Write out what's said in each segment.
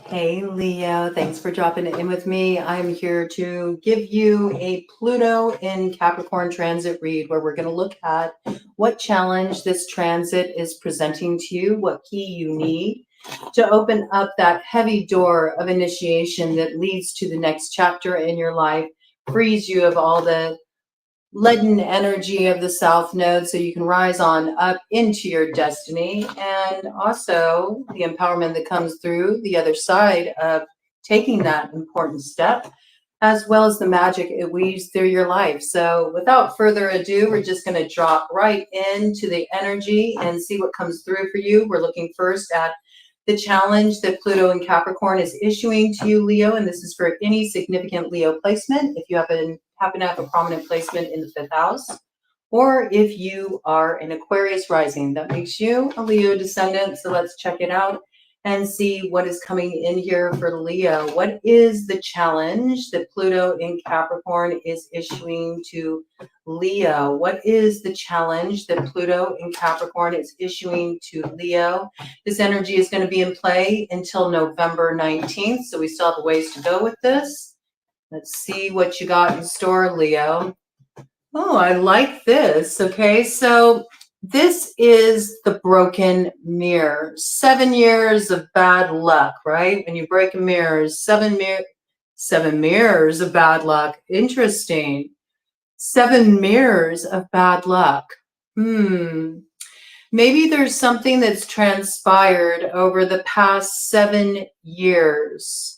Hey Leo, thanks for dropping it in with me. I'm here to give you a Pluto in Capricorn transit read where we're going to look at what challenge this transit is presenting to you, what key you need to open up that heavy door of initiation that leads to the next chapter in your life, frees you of all the leaden energy of the South Node so you can rise on up into your destiny, and also the empowerment that comes through the other side of taking that important step, as well as the magic it weaves through your life. So without further ado, we're just going to drop right into the energy and see what comes through for you. We're looking first at the challenge that Pluto in Capricorn is issuing to you, Leo, and this is for any significant Leo placement. If you happen to have a prominent placement in the 5th house, or if you are an Aquarius rising, that makes you a Leo descendant. So let's check it out and see what is coming in here for Leo. What is the challenge that Pluto in Capricorn is issuing to Leo? What is the challenge that Pluto in Capricorn is issuing to Leo? This energy is going to be in play until November 19th, so we still have a ways to go with this. Let's see what you got in store, Leo. Oh, I like this. Okay, so this is the broken mirror. 7 years of bad luck, right? When you break a mirror, seven mirrors of bad luck. Interesting. 7 mirrors of bad luck. Maybe there's something that's transpired over the past 7 years.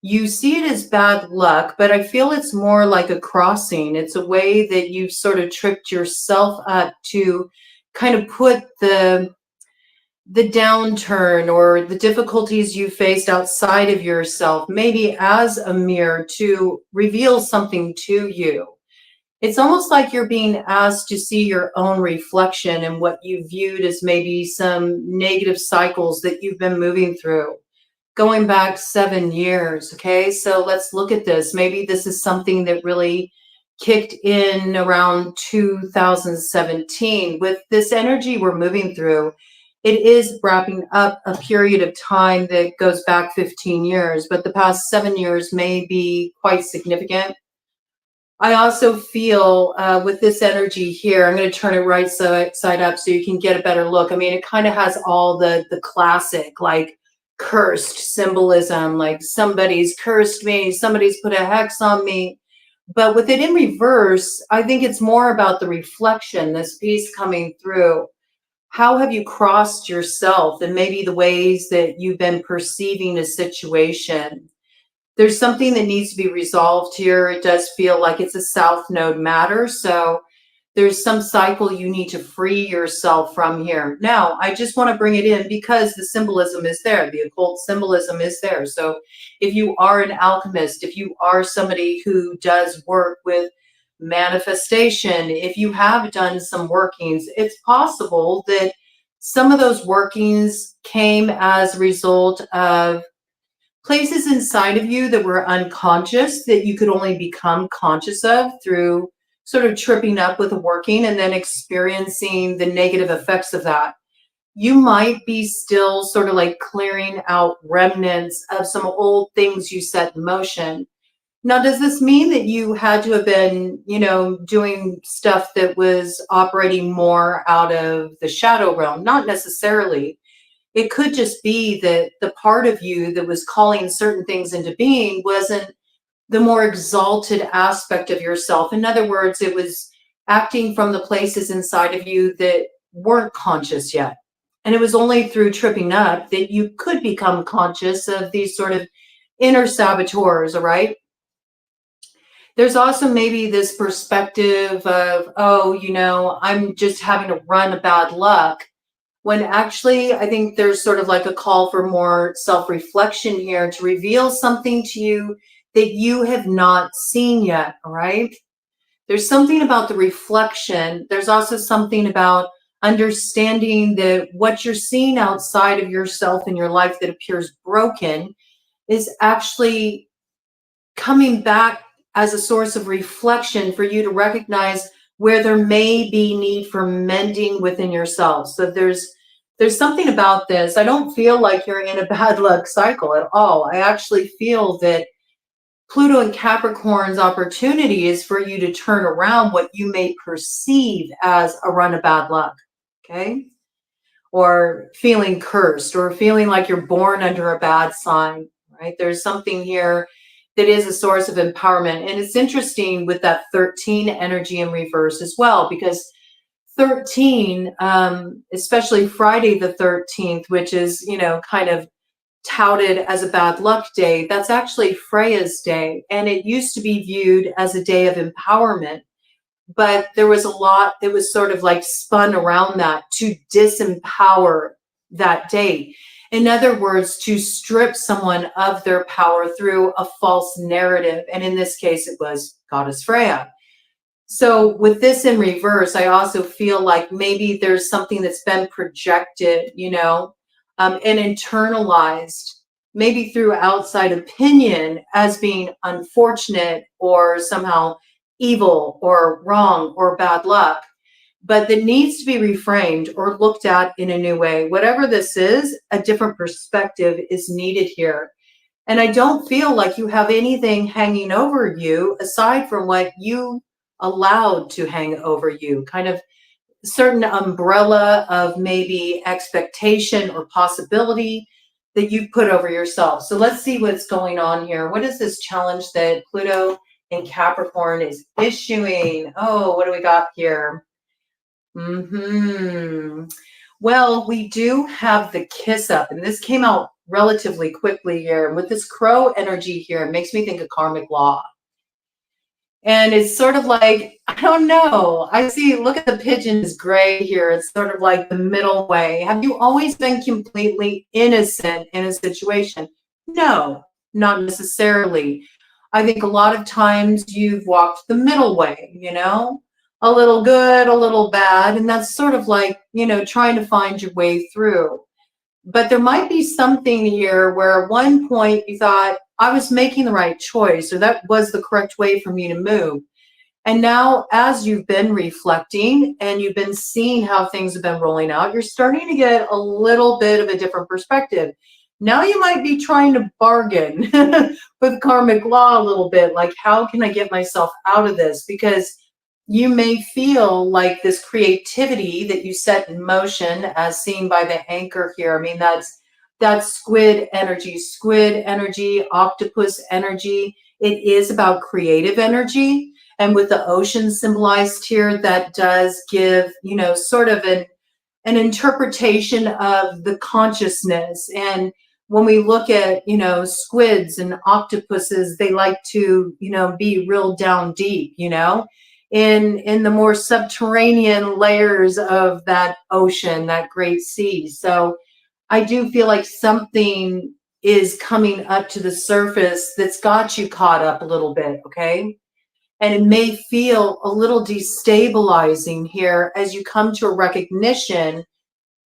You see it as bad luck, but I feel it's more like a crossing. It's a way that you've sort of tripped yourself up to kind of put the downturn or the difficulties you faced outside of yourself, maybe as a mirror to reveal something to you. It's almost like you're being asked to see your own reflection and what you viewed as maybe some negative cycles that you've been moving through. Going back 7 years, okay? So let's look at this. Maybe this is something that really kicked in around 2017. With this energy we're moving through, it is wrapping up a period of time that goes back 15 years, but the past 7 years may be quite significant. I also feel with this energy here, I'm going to turn it right side up so you can get a better look. I mean, it kind of has all the classic, like, cursed symbolism, like somebody's cursed me, somebody's put a hex on me. But with it in reverse, I think it's more about the reflection, this piece coming through. How have you crossed yourself and maybe the ways that you've been perceiving a situation? There's something that needs to be resolved here. It does feel like it's a South Node matter. So there's some cycle you need to free yourself from here. Now, I just want to bring it in because the symbolism is there. The occult symbolism is there. So if you are an alchemist, if you are somebody who does work with manifestation, if you have done some workings, it's possible that some of those workings came as a result of places inside of you that were unconscious that you could only become conscious of through sort of tripping up with a working and then experiencing the negative effects of that. You might be still sort of like clearing out remnants of some old things you set in motion. Now, does this mean that you had to have been, doing stuff that was operating more out of the shadow realm? Not necessarily. It could just be that the part of you that was calling certain things into being wasn't the more exalted aspect of yourself. In other words, it was acting from the places inside of you that weren't conscious yet. And it was only through tripping up that you could become conscious of these sort of inner saboteurs, all right? There's also maybe this perspective of, I'm just having to run a bad luck. When actually, I think there's sort of like a call for more self-reflection here to reveal something to you that you have not seen yet, all right? There's something about the reflection. There's also something about understanding that what you're seeing outside of yourself in your life that appears broken is actually coming back as a source of reflection for you to recognize where there may be need for mending within yourself. So there's there's something about this. I don't feel like you're in a bad luck cycle at all. I actually feel that Pluto in Capricorn's opportunity is for you to turn around what you may perceive as a run of bad luck, okay? Or feeling cursed, or feeling like you're born under a bad sign, right? There's something here that is a source of empowerment. And it's interesting with that 13 energy in reverse as well, because 13, especially Friday the 13th, which is, you know, kind of touted as a bad luck day, that's actually Freya's day. And it used to be viewed as a day of empowerment. But there was a lot that was sort of like spun around that to disempower that day. In other words, to strip someone of their power through a false narrative. And in this case, it was Goddess Freya. So with this in reverse, I also feel like maybe there's something that's been projected, you know, and internalized, maybe through outside opinion as being unfortunate or somehow evil or wrong or bad luck, but that needs to be reframed or looked at in a new way. Whatever this is, a different perspective is needed here. And I don't feel like you have anything hanging over you aside from what you allowed to hang over you, kind of certain umbrella of maybe expectation or possibility that you've put over yourself. So let's see what's going on here. What is this challenge that Pluto in Capricorn is issuing? Oh, what do we got here? Well, we do have the kiss up, and this came out relatively quickly here. And with this crow energy here, it makes me think of karmic law. And it's sort of like, I don't know. I see, look at the pigeon is gray here. It's sort of like the middle way. Have you always been completely innocent in a situation? No, not necessarily. I think a lot of times you've walked the middle way, you know, a little good, a little bad. And that's sort of like, you know, trying to find your way through. But there might be something here where at one point you thought, I was making the right choice, or that was the correct way for me to move. And now, as you've been reflecting and you've been seeing how things have been rolling out, you're starting to get a little bit of a different perspective. Now you might be trying to bargain with karmic law a little bit, like, how can I get myself out of this? Because you may feel like this creativity that you set in motion, as seen by the anchor here. I mean, that's squid energy, octopus energy. It is about creative energy. And with the ocean symbolized here, that does give, you know, sort of an interpretation of the consciousness. And when we look at, you know, squids and octopuses, they like to, you know, be real down deep, you know, in the more subterranean layers of that ocean, that great sea. So I do feel like something is coming up to the surface that's got you caught up a little bit, okay? And it may feel a little destabilizing here as you come to a recognition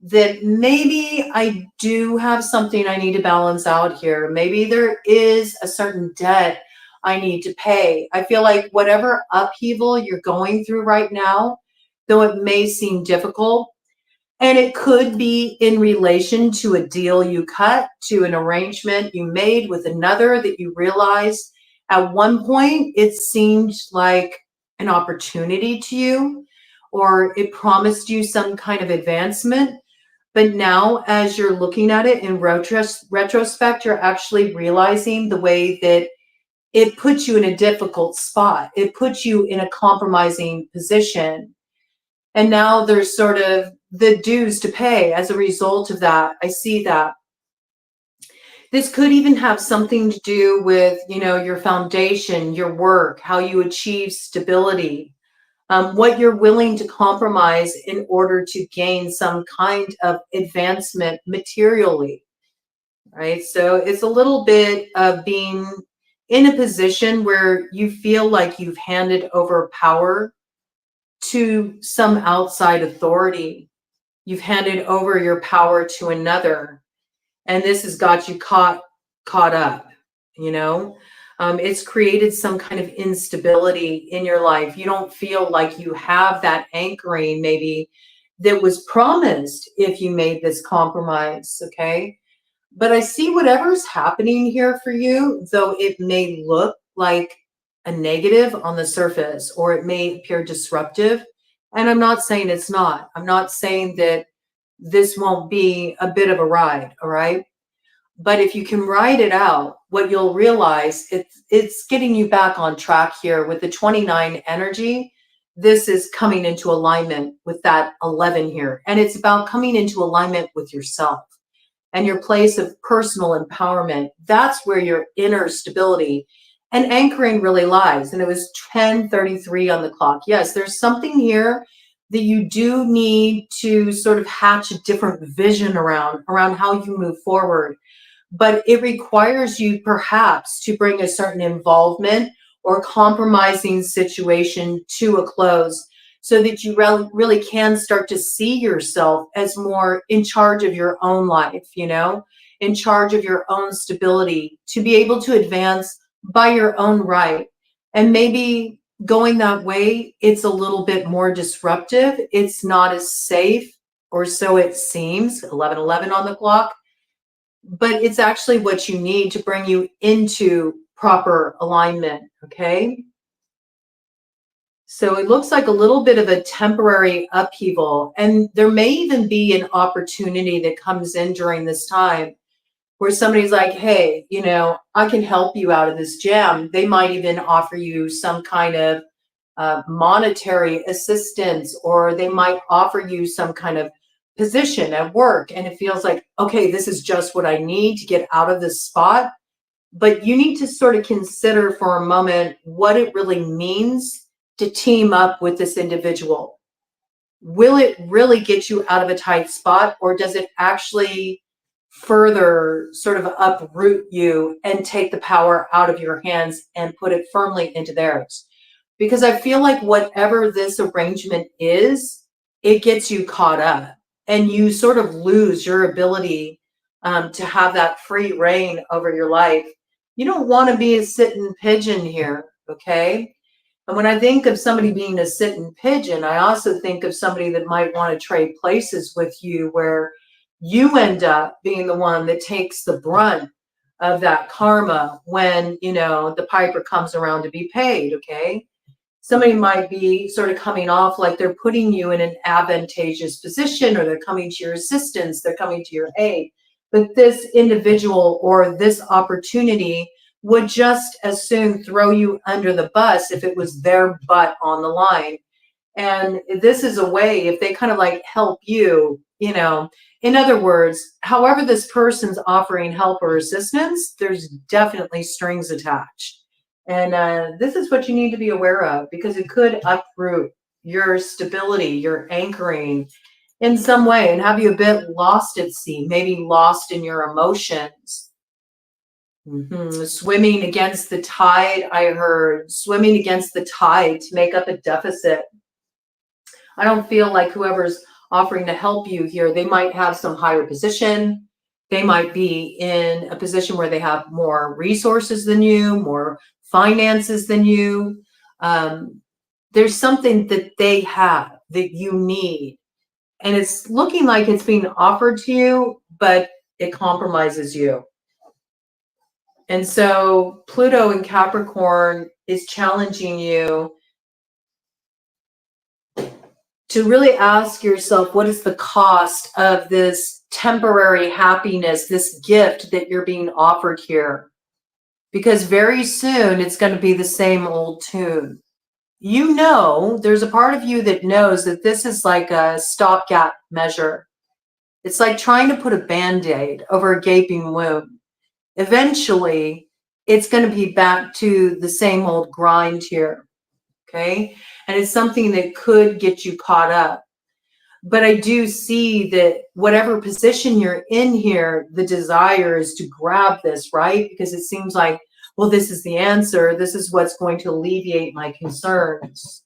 that maybe I do have something I need to balance out here. Maybe there is a certain debt I need to pay. I feel like whatever upheaval you're going through right now, though it may seem difficult, and it could be in relation to a deal you cut, to an arrangement you made with another that you realized at one point it seemed like an opportunity to you, or it promised you some kind of advancement. But now, as you're looking at it in retrospect, you're actually realizing the way that it puts you in a difficult spot. It puts you in a compromising position. And now there's sort of the dues to pay as a result of that. I see that. This could even have something to do with, you know, your foundation, your work, how you achieve stability, what you're willing to compromise in order to gain some kind of advancement materially, right? So it's a little bit of being in a position where you feel like you've handed over power to some outside authority. You've handed over your power to another, and this has got you caught up, you know. It's created some kind of instability in your life. You don't feel like you have that anchoring maybe that was promised if you made this compromise, okay? But I see whatever's happening here for you, though it may look like a negative on the surface, or it may appear disruptive. And I'm not saying it's not. I'm not saying that this won't be a bit of a ride, all right? But if you can ride it out, what you'll realize, it's getting you back on track here with the 29 energy. This is coming into alignment with that 11 here. And it's about coming into alignment with yourself and your place of personal empowerment. That's where your inner stability and anchoring really lies. And it was 10:33 on the clock. Yes, there's something here that you do need to sort of hatch a different vision around how you move forward. But it requires you perhaps to bring a certain involvement or compromising situation to a close, so that you really can start to see yourself as more in charge of your own life, you know, in charge of your own stability, to be able to advance by your own right. And maybe going that way, it's a little bit more disruptive. It's not as safe, or so it seems, 11:11 on the clock, but it's actually what you need to bring you into proper alignment, okay? So it looks like a little bit of a temporary upheaval, and there may even be an opportunity that comes in during this time where somebody's like, hey, you know, I can help you out of this jam. They might even offer you some kind of monetary assistance, or they might offer you some kind of position at work, and it feels like, okay, this is just what I need to get out of this spot. But you need to sort of consider for a moment what it really means to team up with this individual. Will it really get you out of a tight spot, or does it actually further sort of uproot you and take the power out of your hands and put it firmly into theirs? Because I feel like whatever this arrangement is, it gets you caught up, and you sort of lose your ability to have that free reign over your life. You don't want to be a sitting pigeon here, okay? And when I think of somebody being a sitting pigeon, I also think of somebody that might want to trade places with you, where you end up being the one that takes the brunt of that karma when, you know, the piper comes around to be paid, okay? Somebody might be sort of coming off like they're putting you in an advantageous position, or they're coming to your assistance, they're coming to your aid. But this individual or this opportunity would just as soon throw you under the bus if it was their butt on the line. And this is a way, if they kind of like help you, you know, in other words, however this person's offering help or assistance, there's definitely strings attached. And this is what you need to be aware of, because it could uproot your stability, your anchoring in some way, and have you a bit lost at sea, maybe lost in your emotions. Swimming against the tide, I heard. Swimming against the tide to make up a deficit. I don't feel like whoever's offering to help you here, they might have some higher position. They might be in a position where they have more resources than you, more finances than you. There's something that they have that you need. And it's looking like it's being offered to you, but it compromises you. And so Pluto in Capricorn is challenging you to really ask yourself, what is the cost of this temporary happiness, this gift that you're being offered here? Because very soon it's going to be the same old tune. You know, there's a part of you that knows that this is like a stopgap measure. It's like trying to put a Band-Aid over a gaping wound. Eventually, it's going to be back to the same old grind here, okay? And it's something that could get you caught up. But I do see that whatever position you're in here, the desire is to grab this, right? Because it seems like, well, this is the answer. This is what's going to alleviate my concerns.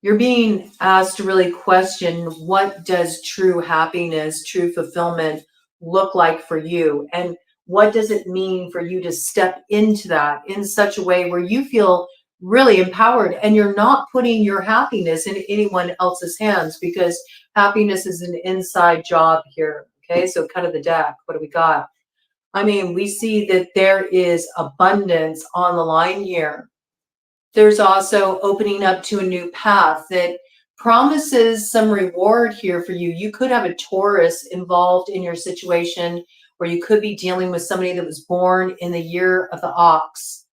You're being asked to really question, what does true happiness, true fulfillment look like for you? And what does it mean for you to step into that in such a way where you feel really empowered, and you're not putting your happiness in anyone else's hands, because happiness is an inside job here. Okay, so cut of the deck, what do we got? I mean, we see that there is abundance on the line here. There's also opening up to a new path that promises some reward here for you. You could have a Taurus involved in your situation, or you could be dealing with somebody that was born in the year of the ox,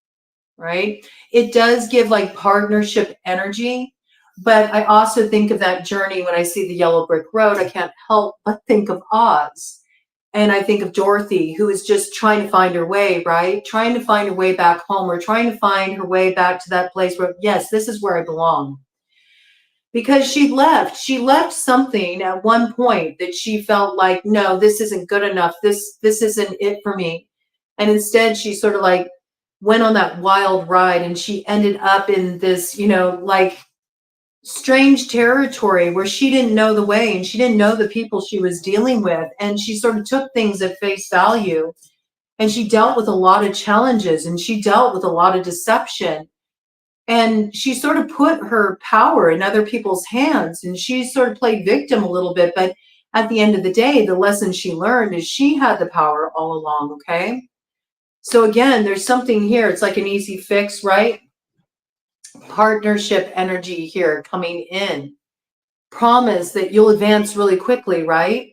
right? It does give like partnership energy, but I also think of that journey when I see the yellow brick road. I can't help but think of Oz. And I think of Dorothy, who is just trying to find her way, right? Trying to find her way back home, or trying to find her way back to that place where, yes, this is where I belong. Because she left something at one point that she felt like, no, this isn't good enough. This isn't it for me. And instead she sort of like went on that wild ride, and she ended up in this, you know, like strange territory where she didn't know the way, and she didn't know the people she was dealing with, and she sort of took things at face value, and she dealt with a lot of challenges, and she dealt with a lot of deception, and she sort of put her power in other people's hands, and she sort of played victim a little bit. But at the end of the day, the lesson she learned is she had the power all along. Okay, so again, there's something here. It's like an easy fix, right? Partnership energy here coming in. Promise that you'll advance really quickly, right?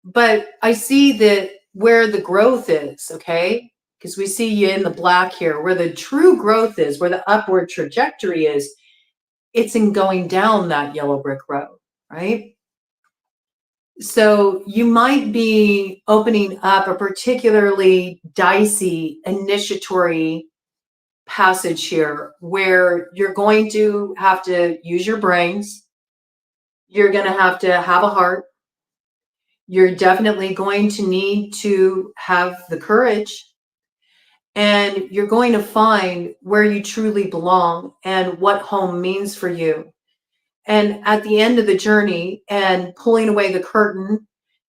But I see that where the growth is, okay? Because we see you in the black here, where the true growth is, where the upward trajectory is, it's in going down that yellow brick road, right? So you might be opening up a particularly dicey initiatory passage here, where you're going to have to use your brains. You're going to have a heart. You're definitely going to need to have the courage, and you're going to find where you truly belong and what home means for you. And at the end of the journey, and pulling away the curtain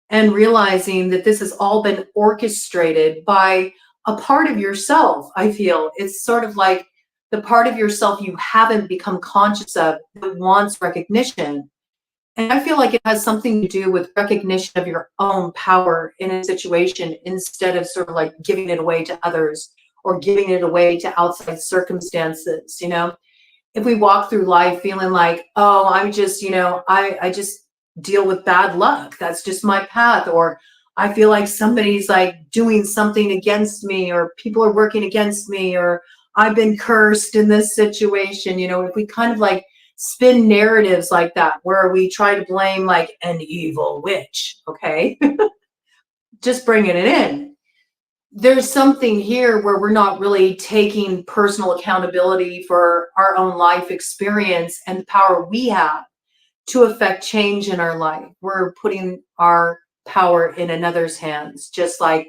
and realizing that this has all been orchestrated by a part of yourself, I feel it's sort of like the part of yourself you haven't become conscious of that wants recognition. And I feel like it has something to do with recognition of your own power in a situation, instead of sort of like giving it away to others or giving it away to outside circumstances. You know, if we walk through life feeling like, oh, I'm just, you know, I just deal with bad luck. That's just my path. Or I feel like somebody's like doing something against me, or people are working against me, or I've been cursed in this situation. You know, if we kind of like spin narratives like that, where we try to blame like an evil witch, okay, just bringing it in. There's something here where we're not really taking personal accountability for our own life experience and the power we have to affect change in our life. We're putting our power in another's hands, just like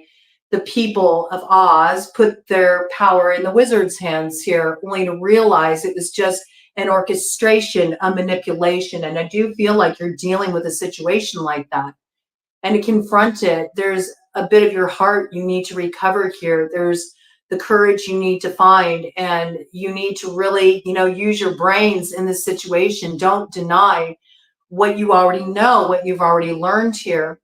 the people of Oz put their power in the wizard's hands here, only to realize it was just an orchestration, a manipulation. And I do feel like you're dealing with a situation like that. And to confront it, there's a bit of your heart you need to recover here. There's the courage you need to find, and you need to really, you know, use your brains in this situation. Don't deny what you already know, what you've already learned here.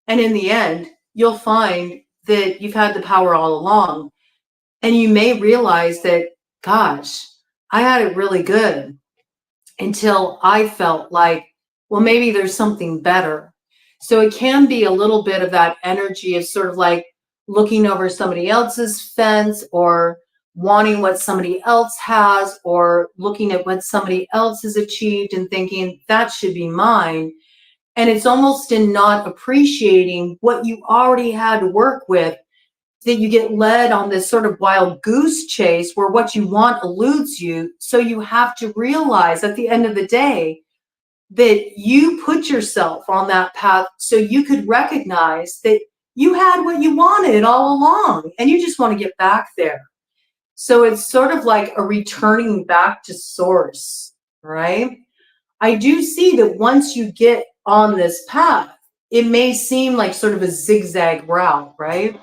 And in the end, you'll find that you've had the power all along. And you may realize that, gosh, I had it really good until I felt like, well, maybe there's something better. So it can be a little bit of that energy of sort of like looking over somebody else's fence, or wanting what somebody else has, or looking at what somebody else has achieved and thinking that should be mine. And it's almost in not appreciating what you already had to work with, that you get led on this sort of wild goose chase where what you want eludes you. So you have to realize at the end of the day that you put yourself on that path so you could recognize that you had what you wanted all along, and you just want to get back there. So it's sort of like a returning back to source, right? I do see that once you get on this path, it may seem like sort of a zigzag route, right?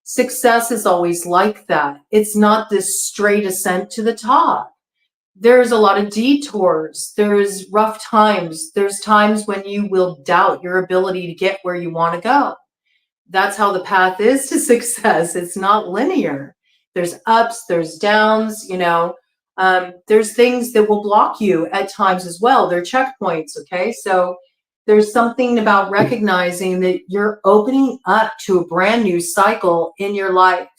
Success is always like that. It's not this straight ascent to the top. There's a lot of detours. There's rough times. There's times when you will doubt your ability to get where you want to go. That's how the path is to success. It's not linear. There's ups, there's downs, there's things that will block you at times as well. They're checkpoints, okay? So there's something about recognizing that you're opening up to a brand new cycle in your life.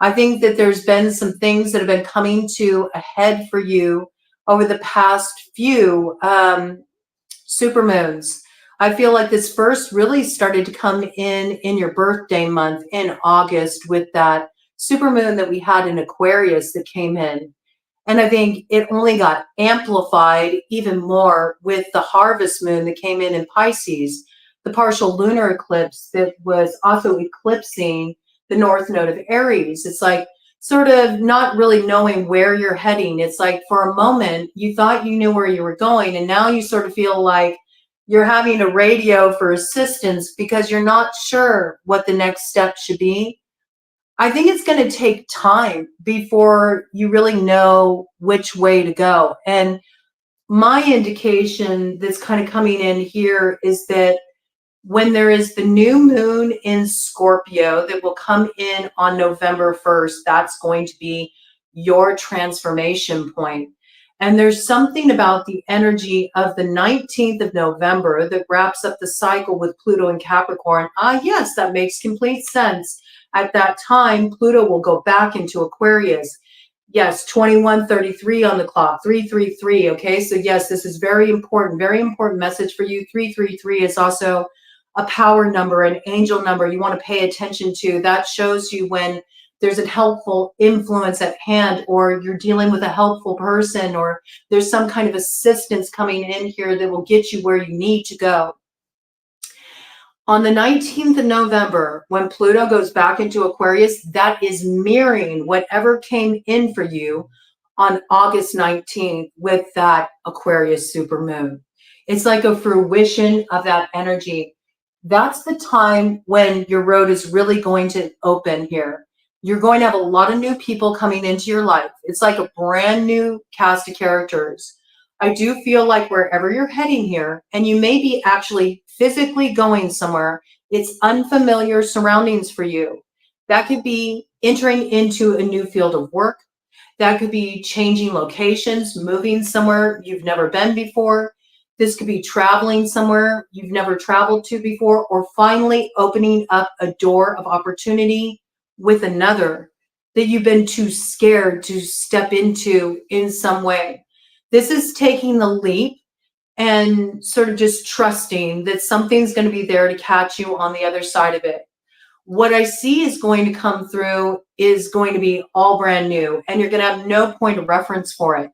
I think that there's been some things that have been coming to a head for you over the past few supermoons. I feel like this first really started to come in your birthday month in August with that supermoon that we had in Aquarius that came in. And I think it only got amplified even more with the harvest moon that came in Pisces, the partial lunar eclipse that was also eclipsing the north node of Aries. It's like sort of not really knowing where you're heading. It's like for a moment you thought you knew where you were going, and now you sort of feel like you're having a radio for assistance because you're not sure what the next step should be. I think it's going to take time before you really know which way to go. And my indication that's kind of coming in here is that when there is the new moon in Scorpio that will come in on November 1st, that's going to be your transformation point. And there's something about the energy of the 19th of November that wraps up the cycle with Pluto in Capricorn. Yes, that makes complete sense. At that time, Pluto will go back into Aquarius. Yes, 2133 on the clock, 333. Okay, so yes, this is very important message for you. 333 is also a power number, an angel number you want to pay attention to. That shows you when there's a helpful influence at hand, or you're dealing with a helpful person, or there's some kind of assistance coming in here that will get you where you need to go. On the 19th of November, when Pluto goes back into Aquarius, that is mirroring whatever came in for you on August 19th with that Aquarius supermoon. It's like a fruition of that energy. That's the time when your road is really going to open here. You're going to have a lot of new people coming into your life. It's like a brand new cast of characters. I do feel like wherever you're heading here, and you may be actually physically going somewhere, it's unfamiliar surroundings for you. That could be entering into a new field of work. That could be changing locations, moving somewhere you've never been before. This could be traveling somewhere you've never traveled to before, or finally opening up a door of opportunity with another that you've been too scared to step into in some way. This is taking the leap and sort of just trusting that something's going to be there to catch you on the other side of it. What I see is going to come through is going to be all brand new, and you're going to have no point of reference for it.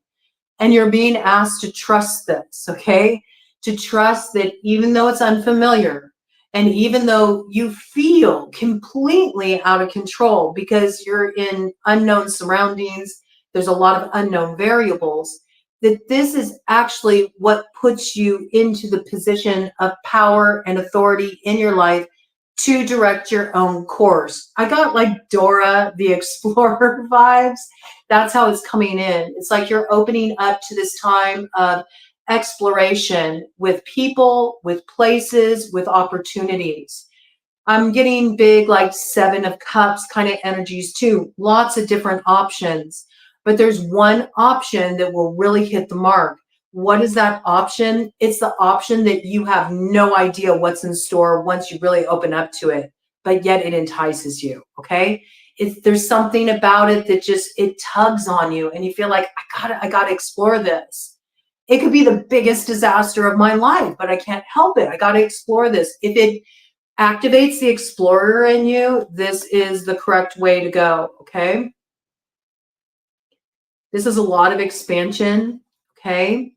And you're being asked to trust this, okay? To trust that even though it's unfamiliar, and even though you feel completely out of control because you're in unknown surroundings, there's a lot of unknown variables, that this is actually what puts you into the position of power and authority in your life to direct your own course. I got like Dora the Explorer vibes. That's how it's coming in. It's like you're opening up to this time of exploration with people, with places, with opportunities. I'm getting big like 7 of Cups kind of energies too. Lots of different options. But there's one option that will really hit the mark. What is that option? It's the option that you have no idea what's in store once you really open up to it, but yet it entices you, okay? There's something about it that just, it tugs on you and you feel like, I gotta explore this. It could be the biggest disaster of my life, but I can't help it. I gotta explore this. If it activates the explorer in you, this is the correct way to go, okay? This is a lot of expansion, okay?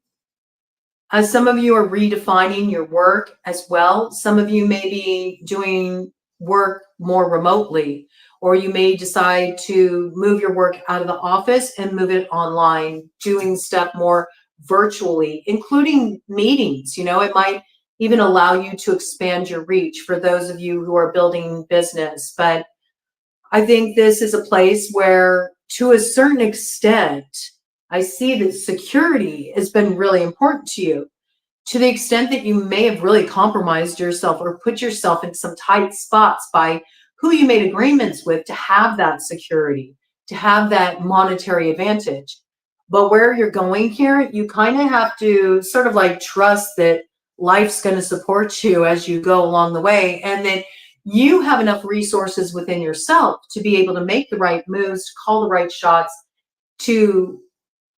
Some of you are redefining your work as well. Some of you may be doing work more remotely, or you may decide to move your work out of the office and move it online, doing stuff more virtually, including meetings. You know, it might even allow you to expand your reach for those of you who are building business. But I think this is a place where, to a certain extent, I see that security has been really important to you, to the extent that you may have really compromised yourself or put yourself in some tight spots by who you made agreements with to have that security, to have that monetary advantage. But where you're going here, you kind of have to sort of like trust that life's going to support you as you go along the way, and that you have enough resources within yourself to be able to make the right moves, to call the right shots, to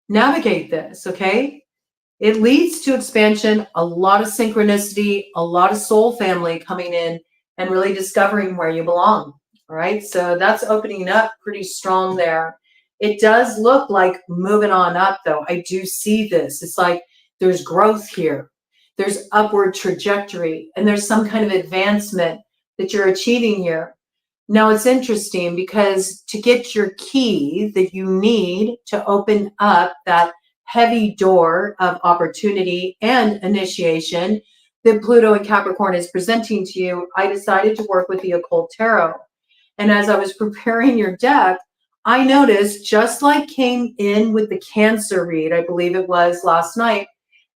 navigate this, okay? It leads to expansion, a lot of synchronicity, a lot of soul family coming in and really discovering where you belong. All right, so that's opening up pretty strong there. It does look like moving on up, though. I do see this. It's like there's growth here, there's upward trajectory, and there's some kind of advancement that you're achieving here. Now, it's interesting because to get your key that you need to open up that heavy door of opportunity and initiation that Pluto in Capricorn is presenting to you, I decided to work with the occult tarot. And as I was preparing your deck, I noticed, just like came in with the Cancer read, I believe it was last night,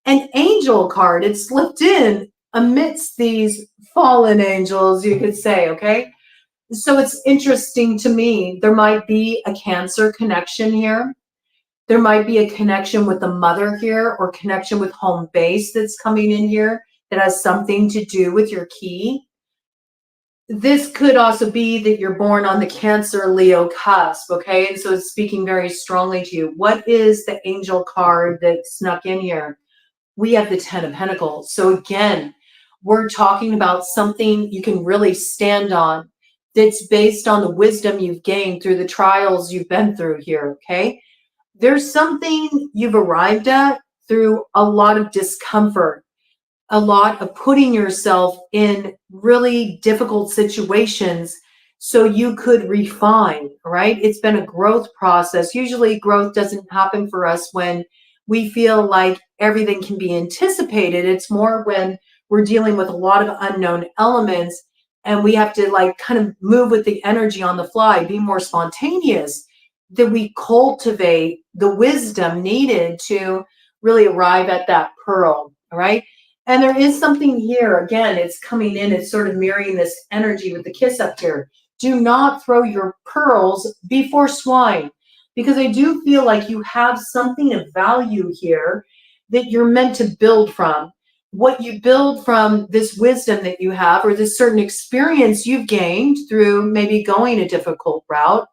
an angel card had slipped in amidst these fallen angels, you could say, okay? So it's interesting to me. There might be a Cancer connection here. There might be a connection with the mother here, or connection with home base that's coming in here that has something to do with your key. This could also be that you're born on the Cancer Leo cusp, okay? And so it's speaking very strongly to you. What is the angel card that snuck in here? We have the 10 of Pentacles. So again, we're talking about something you can really stand on, that's based on the wisdom you've gained through the trials you've been through here, okay? There's something you've arrived at through a lot of discomfort, a lot of putting yourself in really difficult situations so you could refine, right? It's been a growth process. Usually growth doesn't happen for us when we feel like everything can be anticipated. It's more when we're dealing with a lot of unknown elements and we have to like kind of move with the energy on the fly, be more spontaneous, that we cultivate the wisdom needed to really arrive at that pearl, all right? And there is something here, again, it's coming in, it's sort of mirroring this energy with the kiss up here. Do not throw your pearls before swine, because I do feel like you have something of value here that you're meant to build from. What you build from this wisdom that you have, or this certain experience you've gained through maybe going a difficult route,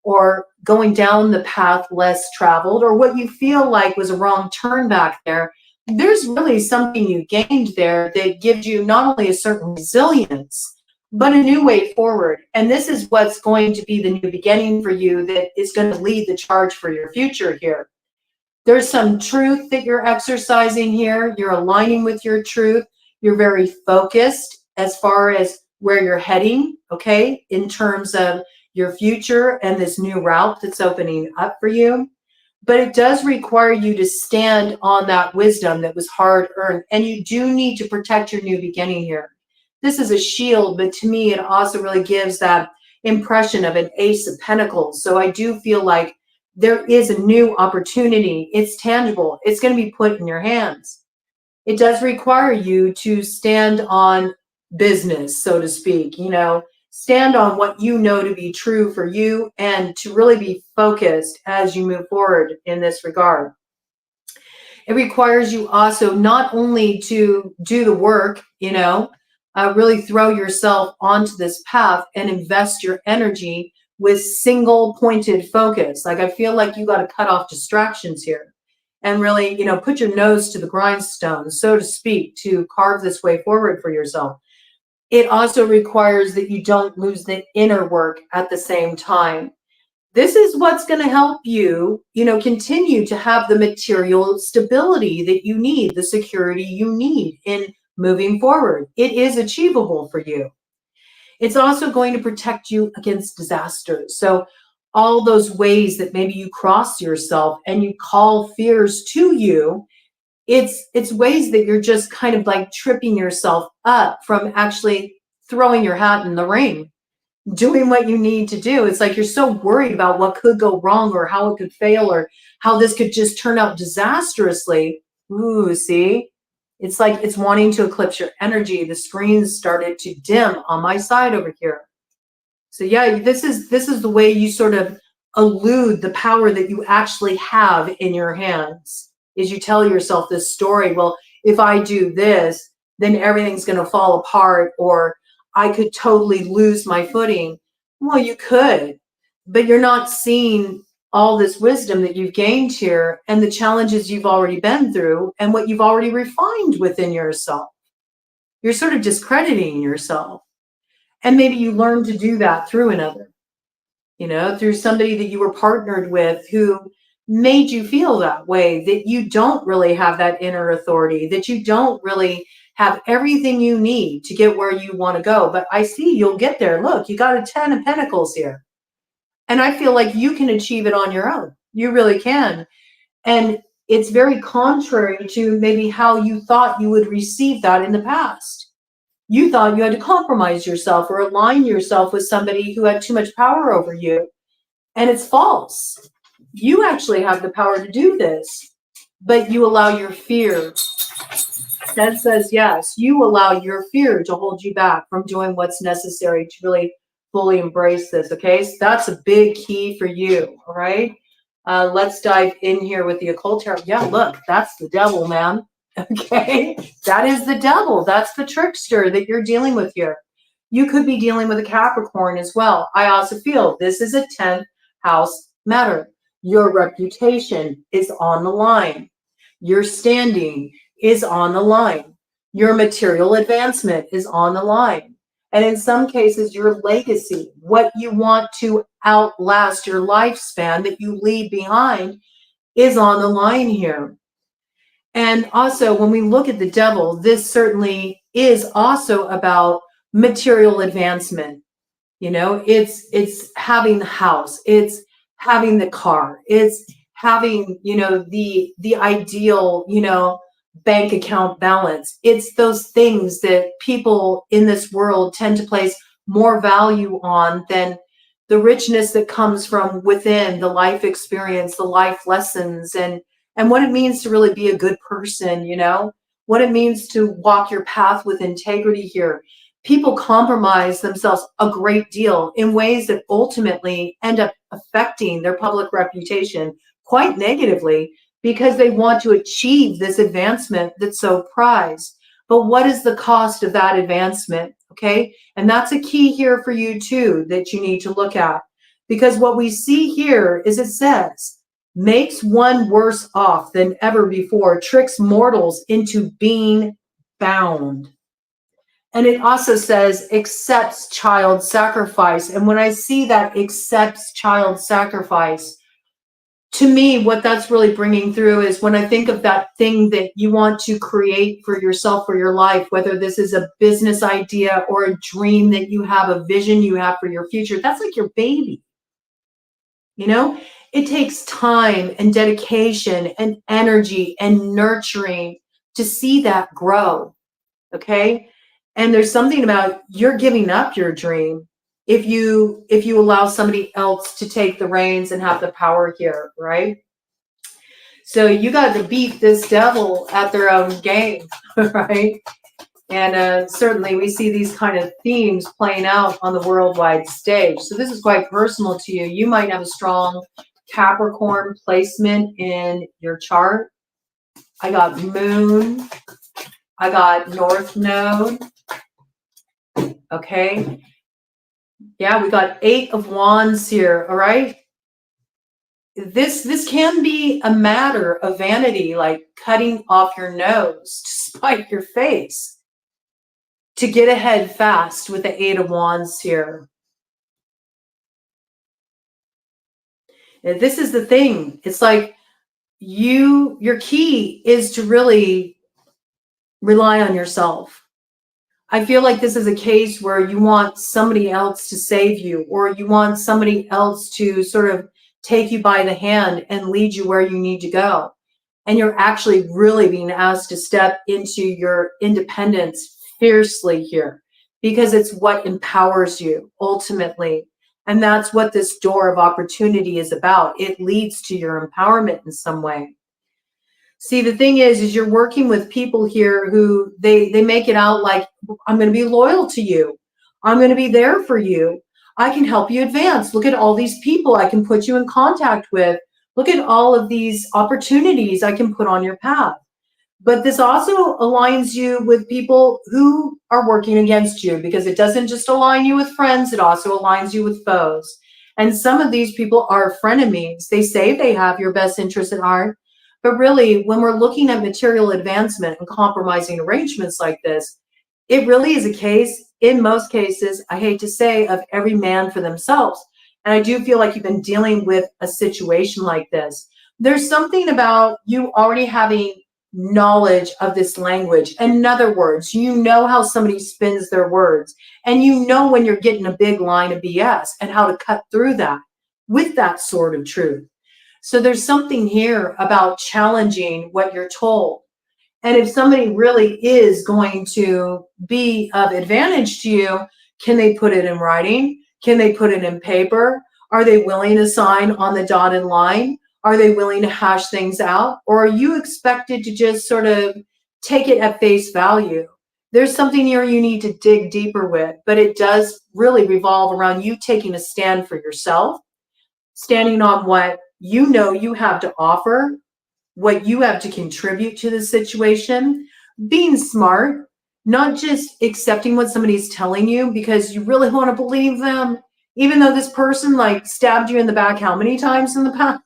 or going down the path less traveled, or what you feel like was a wrong turn back there, there's really something you gained there that gives you not only a certain resilience, but a new way forward. And this is what's going to be the new beginning for you that is going to lead the charge for your future here. There's some truth that you're exercising here. You're aligning with your truth. You're very focused as far as where you're heading, okay, in terms of your future and this new route that's opening up for you. But it does require you to stand on that wisdom that was hard earned. And you do need to protect your new beginning here. This is a shield, but to me, it also really gives that impression of an Ace of Pentacles. So I do feel like there is a new opportunity. It's tangible. It's going to be put in your hands. It does require you to stand on business, so to speak, you know, stand on what you know to be true for you, and to really be focused as you move forward in this regard. It requires you also not only to do the work, you know, really throw yourself onto this path and invest your energy with single pointed focus. Like I feel like you got to cut off distractions here and really, you know, put your nose to the grindstone, so to speak, to carve this way forward for yourself. It also requires that you don't lose the inner work at the same time. This is what's going to help you, you know, continue to have the material stability that you need, the security you need in moving forward. It is achievable for you. It's also going to protect you against disasters. So all those ways that maybe you cross yourself and you call fears to you, it's ways that you're just kind of like tripping yourself up from actually throwing your hat in the ring. doing what you need to do. It's like you're so worried about what could go wrong or how it could fail or how this could just turn out disastrously. Ooh, see? It's like it's wanting to eclipse your energy. The screen's started to dim on my side over here. So yeah, this is the way you sort of elude the power that you actually have in your hands, is you tell yourself this story. Well, if I do this, then everything's going to fall apart, or I could totally lose my footing. Well, you could, but you're not seeing all this wisdom that you've gained here and the challenges you've already been through and what you've already refined within yourself. You're sort of discrediting yourself. And maybe you learned to do that through another, you know, through somebody that you were partnered with who made you feel that way, that you don't really have that inner authority, that you don't really have everything you need to get where you want to go. But I see you'll get there. Look, you got a 10 of Pentacles here. And I feel like you can achieve it on your own. You really can. And it's very contrary to maybe how you thought you would receive that in the past. You thought you had to compromise yourself or align yourself with somebody who had too much power over you. And it's false. You actually have the power to do this, but you allow your fear. That says yes. You allow your fear to hold you back from doing what's necessary to really fully embrace this. Okay, so that's a big key for you. All right. Let's dive in here with the occult tarot. Yeah, look, that's the devil, man. Okay, that is the devil. That's the trickster that you're dealing with here. You could be dealing with a Capricorn as well. I also feel this is a 10th house matter. Your reputation is on the line. Your standing is on the line. Your material advancement is on the line. And in some cases, your legacy, what you want to outlast your lifespan that you leave behind, is on the line here. And also, when we look at the devil, this certainly is also about material advancement. You know, it's having the house, it's having the car, it's having, you know, the ideal, you know, bank account balance. It's those things that people in this world tend to place more value on than the richness that comes from within, the life experience, the life lessons, and what it means to really be a good person, you know, what it means to walk your path with integrity here. People compromise themselves a great deal in ways that ultimately end up affecting their public reputation quite negatively because they want to achieve this advancement that's so prized. But what is the cost of that advancement? Okay. And that's a key here for you too, that you need to look at, because what we see here is it says, makes one worse off than ever before, tricks mortals into being bound. And it also says accepts child sacrifice. And when I see that accepts child sacrifice, to me, what that's really bringing through is when I think of that thing that you want to create for yourself, for your life, whether this is a business idea or a dream that you have, a vision you have for your future, that's like your baby. You know, it takes time and dedication and energy and nurturing to see that grow. Okay. And there's something about you're giving up your dream if you allow somebody else to take the reins and have the power here, right? So you got to beat this devil at their own game, right? And certainly we see these kind of themes playing out on the worldwide stage. So this is quite personal to you. You might have a strong Capricorn placement in your chart. I got moon. I got north node. Okay. Yeah, we got 8 of wands here. All right. This can be a matter of vanity, like cutting off your nose to spite your face, to get ahead fast with the 8 of wands here. And this is the thing. It's like your key is to really rely on yourself. I feel like this is a case where you want somebody else to save you, or you want somebody else to sort of take you by the hand and lead you where you need to go. And you're actually really being asked to step into your independence fiercely here, because it's what empowers you ultimately. And that's what this door of opportunity is about. It leads to your empowerment in some way. See, the thing is you're working with people here who they make it out like, I'm going to be loyal to you. I'm going to be there for you. I can help you advance. Look at all these people I can put you in contact with. Look at all of these opportunities I can put on your path. But this also aligns you with people who are working against you, because it doesn't just align you with friends, it also aligns you with foes. And some of these people are frenemies. They say they have your best interest at heart, but really, when we're looking at material advancement and compromising arrangements like this, it really is a case, in most cases, I hate to say, of every man for themselves. And I do feel like you've been dealing with a situation like this. There's something about you already having knowledge of this language. In other words, you know how somebody spins their words, and you know when you're getting a big line of BS and how to cut through that with that sort of truth. So there's something here about challenging what you're told. And if somebody really is going to be of advantage to you, can they put it in writing? Can they put it in paper? Are they willing to sign on the dotted line? Are they willing to hash things out? Or are you expected to just sort of take it at face value? There's something here you need to dig deeper with, but it does really revolve around you taking a stand for yourself, standing on what you know you have to offer, what you have to contribute to the situation, being smart, not just accepting what somebody's telling you because you really want to believe them, even though this person like stabbed you in the back how many times in the past?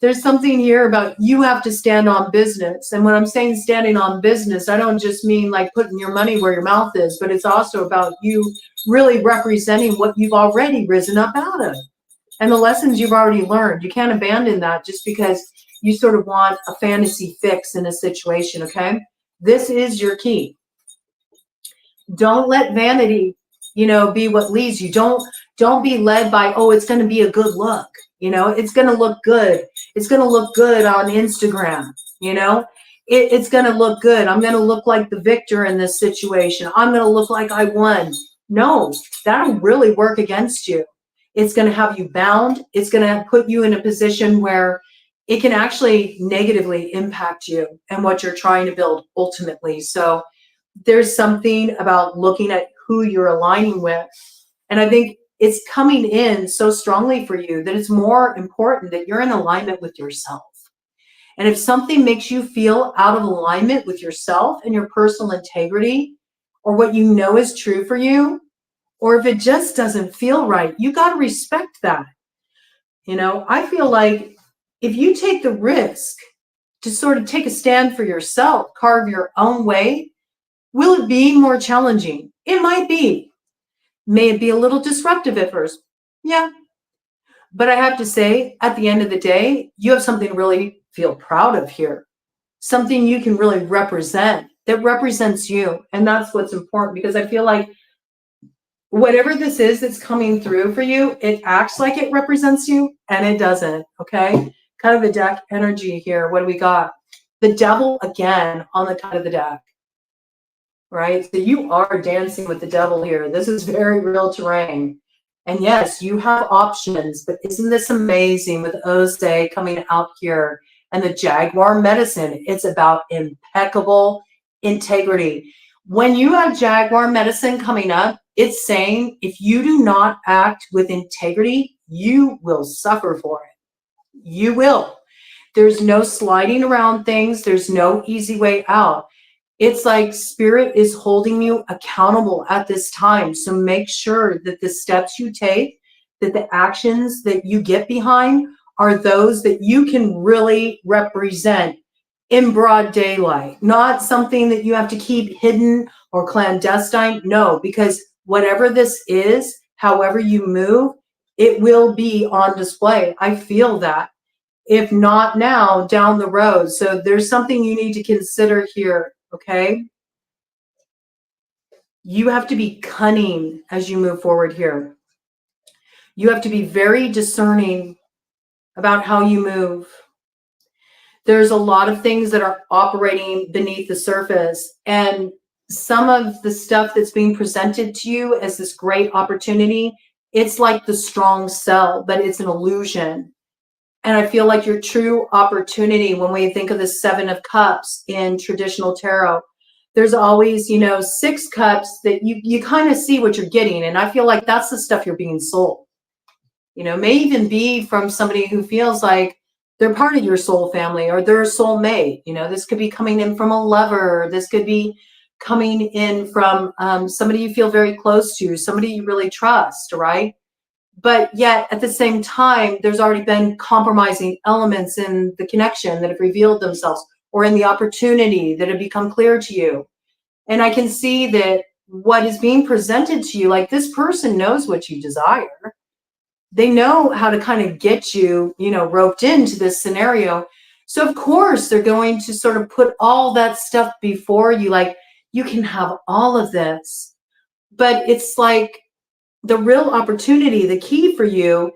There's something here about you have to stand on business. And when I'm saying standing on business, I don't just mean like putting your money where your mouth is, but it's also about you really representing what you've already risen up out of and the lessons you've already learned. You can't abandon that just because you sort of want a fantasy fix in a situation, okay? This is your key. Don't let vanity, be what leads you. Don't be led by, oh, it's going to be a good look. It's going to look good. It's going to look good on Instagram. It's going to look good. I'm going to look like the victor in this situation. I'm going to look like I won. No, that'll really work against you. It's going to have you bound. It's going to put you in a position where it can actually negatively impact you and what you're trying to build ultimately. So there's something about looking at who you're aligning with. And I think it's coming in so strongly for you that it's more important that you're in alignment with yourself. And if something makes you feel out of alignment with yourself and your personal integrity, or what you know is true for you, or if it just doesn't feel right, you got to respect that. I feel like if you take the risk to sort of take a stand for yourself, carve your own way, will it be more challenging? It might be. May it be a little disruptive at first? Yeah. But I have to say, at the end of the day, you have something to really feel proud of here. Something you can really represent that represents you. And that's what's important, because I feel like whatever this is that's coming through for you, it acts like it represents you and it doesn't, okay? Kind of the deck energy here. What do we got? The devil again on the cut of the deck, right? So you are dancing with the devil here. This is very real terrain. And yes, you have options, but isn't this amazing with Ose coming out here and the Jaguar medicine? It's about impeccable integrity. When you have Jaguar medicine coming up, it's saying if you do not act with integrity, you will suffer for it. You will. There's no sliding around things. There's no easy way out. It's like spirit is holding you accountable at this time. So make sure that the steps you take, that the actions that you get behind are those that you can really represent in broad daylight, not something that you have to keep hidden or clandestine. No, because whatever this is, however you move, it will be on display. I feel that. If not now, down the road. So there's something you need to consider here, okay? You have to be cunning as you move forward here. You have to be very discerning about how you move. There's a lot of things that are operating beneath the surface, and some of the stuff that's being presented to you as this great opportunity, it's like the strong sell, but it's an illusion. And I feel like your true opportunity, when we think of the 7 of Cups in traditional tarot, there's always, you know, 6 cups that you kind of see what you're getting. And I feel like that's the stuff you're being sold. You know, may even be from somebody who feels like they're part of your soul family or they're a soulmate. You know, this could be coming in from a lover. This could be coming in from somebody you feel very close to, somebody you really trust, right? But yet at the same time, there's already been compromising elements in the connection that have revealed themselves, or in the opportunity that have become clear to you. And I can see that what is being presented to you, like this person knows what you desire. They know how to kind of get you, you know, roped into this scenario. So of course they're going to sort of put all that stuff before you, like, you can have all of this. But it's like the real opportunity, the key for you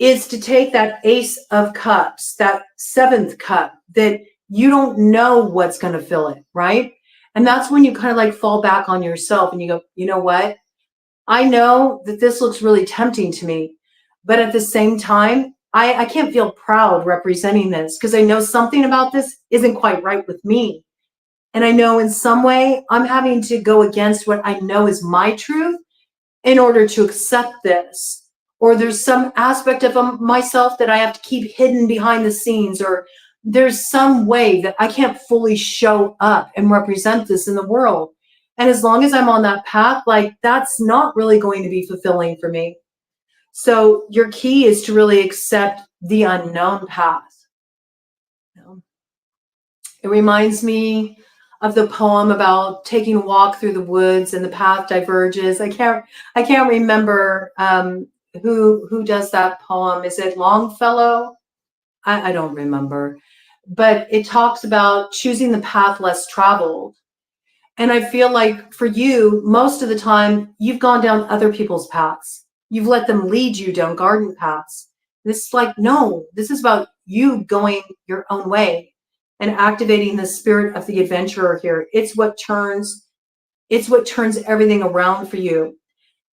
is to take that Ace of Cups, that 7th cup, that you don't know what's going to fill it, right? And that's when you kind of like fall back on yourself and you go, you know what? I know that this looks really tempting to me, but at the same time, I can't feel proud representing this because I know something about this isn't quite right with me. And I know in some way I'm having to go against what I know is my truth in order to accept this. Or there's some aspect of myself that I have to keep hidden behind the scenes, or there's some way that I can't fully show up and represent this in the world. And as long as I'm on that path, like, that's not really going to be fulfilling for me. So your key is to really accept the unknown path. It reminds me of the poem about taking a walk through the woods and the path diverges. I can't remember who does that poem. Is it Longfellow? I don't remember. But it talks about choosing the path less traveled. And I feel like for you, most of the time, you've gone down other people's paths. You've let them lead you down garden paths. This is like, no, this is about you going your own way and activating the spirit of the adventurer here. It's what turns everything around for you,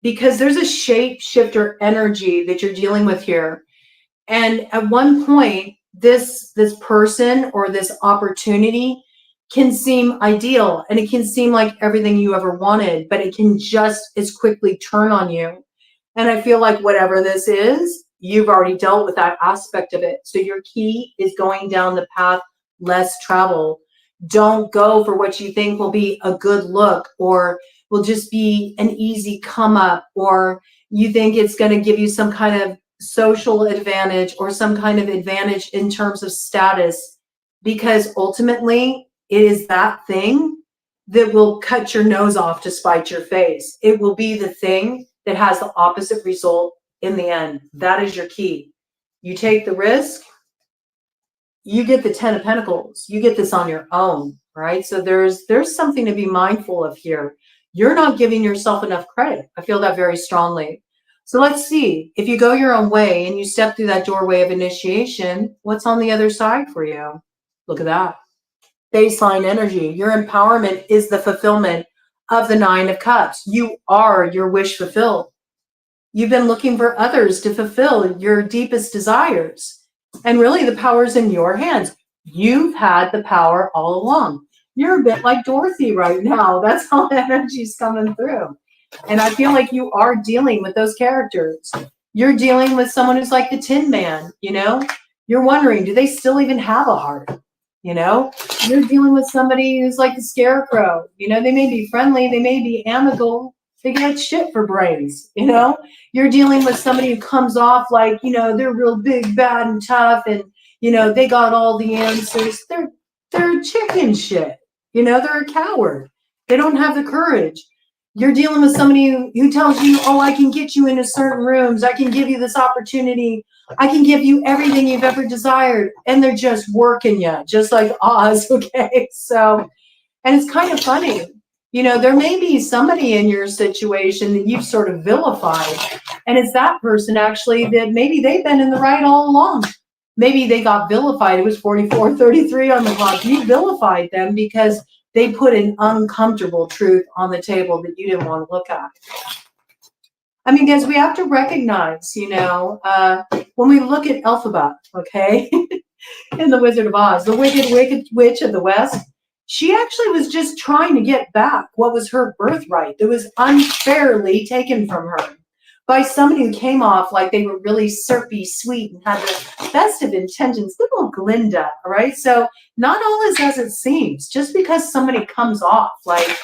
because there's a shapeshifter energy that you're dealing with here. And at one point, this person or this opportunity can seem ideal and it can seem like everything you ever wanted, but it can just as quickly turn on you. And I feel like whatever this is, you've already dealt with that aspect of it. So your key is going down the path less traveled. Don't go for what you think will be a good look or will just be an easy come up, or you think it's going to give you some kind of social advantage or some kind of advantage in terms of status, because ultimately it is that thing that will cut your nose off to spite your face. It will be the thing that has the opposite result in the end. That is your key. You take the risk, you get the 10 of Pentacles, you get this on your own, right? So there's something to be mindful of here. You're not giving yourself enough credit. I feel that very strongly. So let's see, if you go your own way and you step through that doorway of initiation, what's on the other side for you? Look at that. Baseline energy. Your empowerment is the fulfillment of the 9 of Cups. You are your wish fulfilled. You've been looking for others to fulfill your deepest desires. And really the power's in your hands. You've had the power all along. You're a bit like Dorothy right now. That's how energy's coming through. And I feel like you are dealing with those characters. You're dealing with someone who's like the Tin Man, you know? You're wondering, do they still even have a heart? You know? You're dealing with somebody who's like the Scarecrow. You know, they may be friendly, they may be amicable, they get shit for brains, you know? You're dealing with somebody who comes off like, you know, they're real big, bad, and tough, and, you know, they got all the answers. They're chicken shit. You know, they're a coward. They don't have the courage. You're dealing with somebody who tells you, oh, I can get you into certain rooms. I can give you this opportunity. I can give you everything you've ever desired. And they're just working you, just like Oz, okay? So, and it's kind of funny. You know, there may be somebody in your situation that you've sort of vilified. And it's that person actually that maybe they've been in the right all along. Maybe they got vilified. It was 44-33 on the clock. You vilified them because they put an uncomfortable truth on the table that you didn't want to look at. I mean, guys, we have to recognize, you know, when we look at Elphaba, okay, in The Wizard of Oz, the wicked, wicked witch of the West, she actually was just trying to get back what was her birthright that was unfairly taken from her by somebody who came off like they were really syrupy, sweet, and had the best of intentions. Little Glinda, all right? So not all is as it seems. Just because somebody comes off like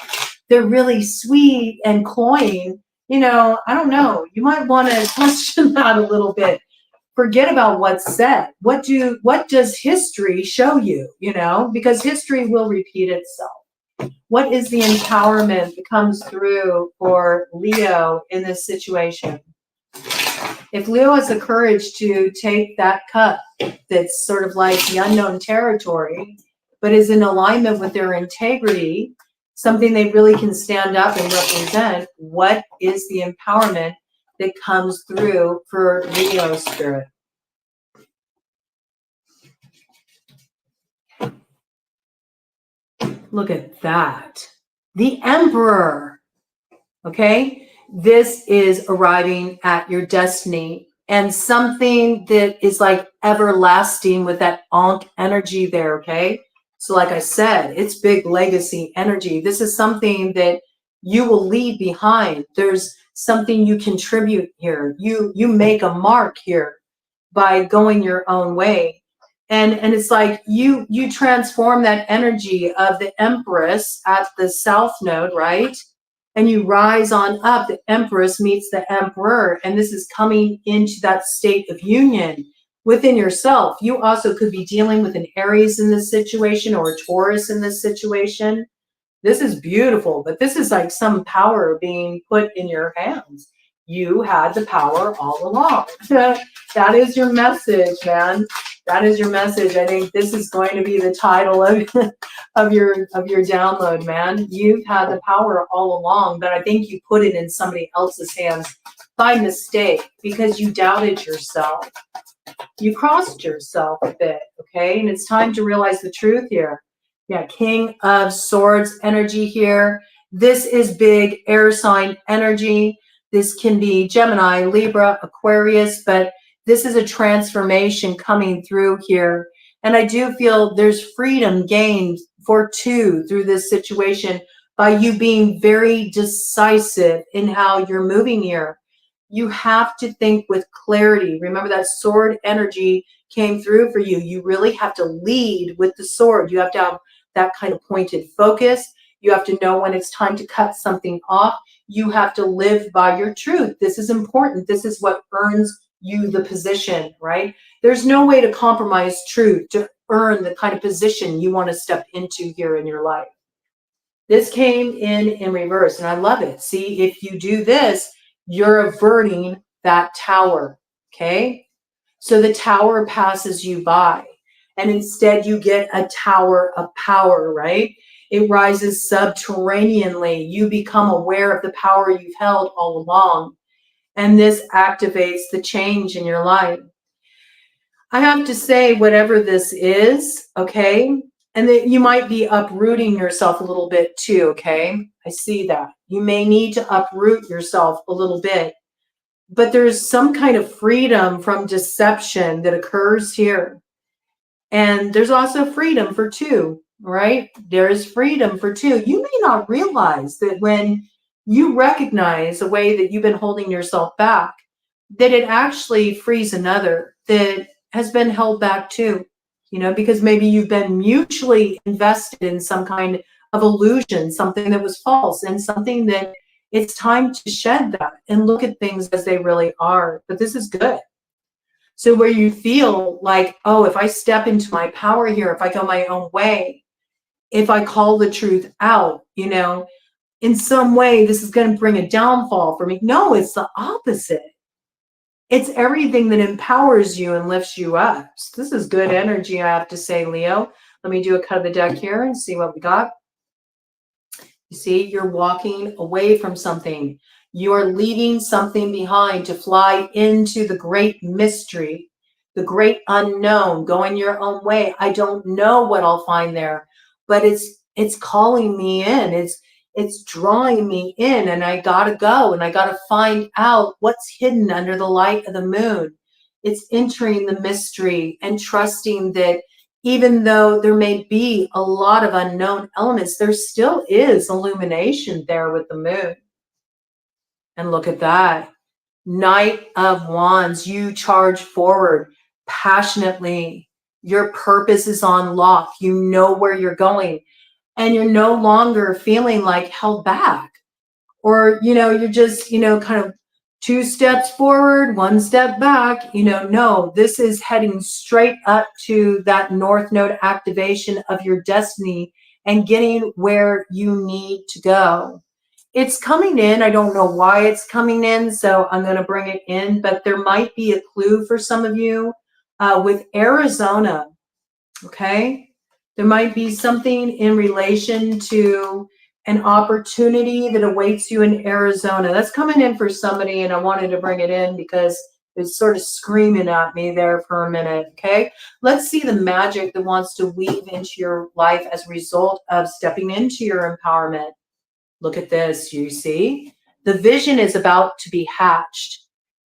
they're really sweet and cloying, you know, I don't know. You might want to question that a little bit. Forget about what's said. What does history show you, you know? Because history will repeat itself. What is the empowerment that comes through for Leo in this situation? If Leo has the courage to take that cut that's sort of like the unknown territory, but is in alignment with their integrity, something they really can stand up and represent, what is the empowerment that comes through for Leo spirit? Look at that. The Emperor. Okay? This is arriving at your destiny and something that is like everlasting with that Ankh energy there, okay? So like I said, it's big legacy energy. This is something that you will leave behind. There's something you contribute here. You make a mark here by going your own way. And it's like you transform that energy of the Empress at the South Node, right? And you rise on up. The Empress meets the Emperor, and this is coming into that state of union within yourself. You also could be dealing with an Aries in this situation or a Taurus in this situation. This is beautiful, but this is like some power being put in your hands. You had the power all along. That is your message, man. That is your message. I think this is going to be the title of your download, man. You've had the power all along, but I think you put it in somebody else's hands by mistake because you doubted yourself. You crossed yourself a bit, okay? And it's time to realize the truth here. Yeah, King of Swords energy here. This is big air sign energy. This can be Gemini, Libra, Aquarius, but this is a transformation coming through here. And I do feel there's freedom gained for two through this situation by you being very decisive in how you're moving here. You have to think with clarity. Remember that sword energy came through for you. You really have to lead with the sword. You have to have that kind of pointed focus. You have to know when it's time to cut something off. You have to live by your truth. This is important. This is what earns you the position, right? There's no way to compromise truth to earn the kind of position you want to step into here in your life. This came in reverse, and I love it. See, if you do this, you're averting that tower, okay? So the tower passes you by, and instead you get a tower of power, right? It rises subterraneanly. You become aware of the power you've held all along, and this activates the change in your life. I have to say, whatever this is, okay, and that you might be uprooting yourself a little bit too, okay? I see that. You may need to uproot yourself a little bit, but there's some kind of freedom from deception that occurs here. And there's also freedom for two, right? There is freedom for two. You may not realize that when you recognize a way that you've been holding yourself back, that it actually frees another that has been held back too, you know, because maybe you've been mutually invested in some kind of illusion, something that was false, and something that it's time to shed that and look at things as they really are. But this is good. So where you feel like, oh, if I step into my power here, if I go my own way, if I call the truth out, you know, in some way, this is going to bring a downfall for me. No, it's the opposite. It's everything that empowers you and lifts you up. So this is good energy, I have to say, Leo. Let me do a cut of the deck here and see what we got. You see, you're walking away from something. You are leaving something behind to fly into the great mystery, the great unknown, going your own way. I don't know what I'll find there, but it's it's calling me in. It's drawing me in, and I gotta go, and I gotta find out what's hidden under the light of the moon. It's entering the mystery and trusting that even though there may be a lot of unknown elements, there still is illumination there with the moon. And look at that. Knight of Wands, you charge forward passionately. Your purpose is on lock. You know where you're going, and you're no longer feeling like held back, or, you're just, kind of 2 steps forward, 1 step back. No, this is heading straight up to that North Node activation of your destiny and getting where you need to go. It's coming in. I don't know why it's coming in, so I'm going to bring it in, but there might be a clue for some of you with Arizona, okay? There might be something in relation to an opportunity that awaits you in Arizona. That's coming in for somebody, and I wanted to bring it in because it's sort of screaming at me there for a minute, okay? Let's see the magic that wants to weave into your life as a result of stepping into your empowerment. Look at this, you see? The vision is about to be hatched.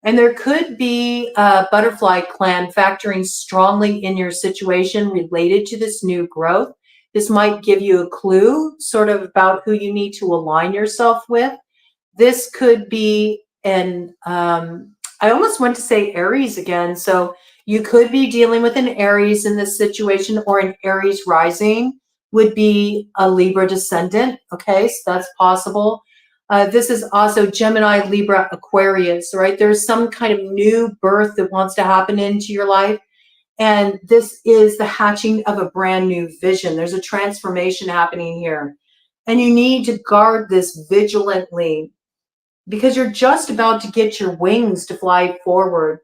And there could be a butterfly clan factoring strongly in your situation related to this new growth. This might give you a clue sort of about who you need to align yourself with. This could be an, I almost want to say Aries again. So you could be dealing with an Aries in this situation, or an Aries rising would be a Libra descendant. Okay, so that's possible. This is also Gemini, Libra, Aquarius, right? There's some kind of new birth that wants to happen into your life. And this is the hatching of a brand new vision. There's a transformation happening here. And you need to guard this vigilantly, because you're just about to get your wings to fly forward.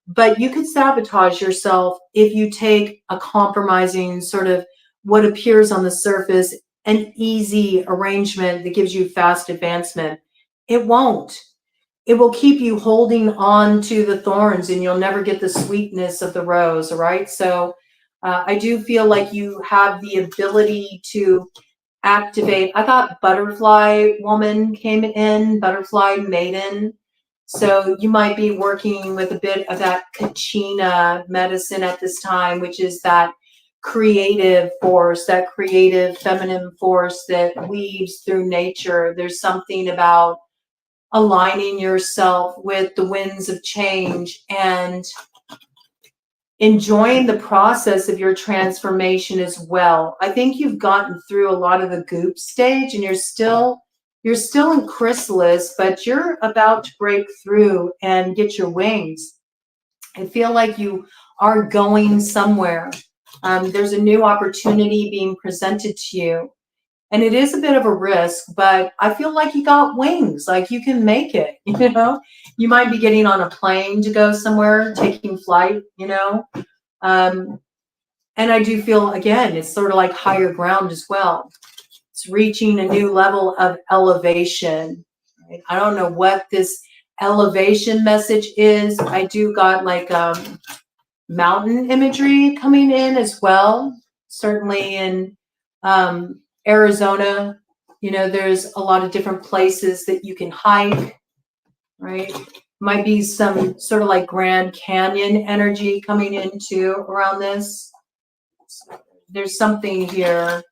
But you could sabotage yourself if you take a compromising sort of what appears on the surface an easy arrangement that gives you fast advancement. It won't. It will keep you holding on to the thorns, and you'll never get the sweetness of the rose, all right? So I do feel like you have the ability to activate. I thought butterfly woman came in, butterfly maiden. So you might be working with a bit of that Kachina medicine at this time, which is that creative force, that creative feminine force that weaves through nature. There's something about aligning yourself with the winds of change and enjoying the process of your transformation as well. I think you've gotten through a lot of the goop stage, and you're still in chrysalis, but you're about to break through and get your wings. I feel like you are going somewhere. There's a new opportunity being presented to you, and it is a bit of a risk, but I feel like you got wings, like you can make it. You might be getting on a plane to go somewhere, taking flight, and I do feel, again, it's sort of like higher ground as well. It's reaching a new level of elevation, right? I don't know what this elevation message is. I do got like mountain imagery coming in as well. Certainly in Arizona, there's a lot of different places that you can hike, right? Might be some sort of like Grand Canyon energy coming into around this. There's something here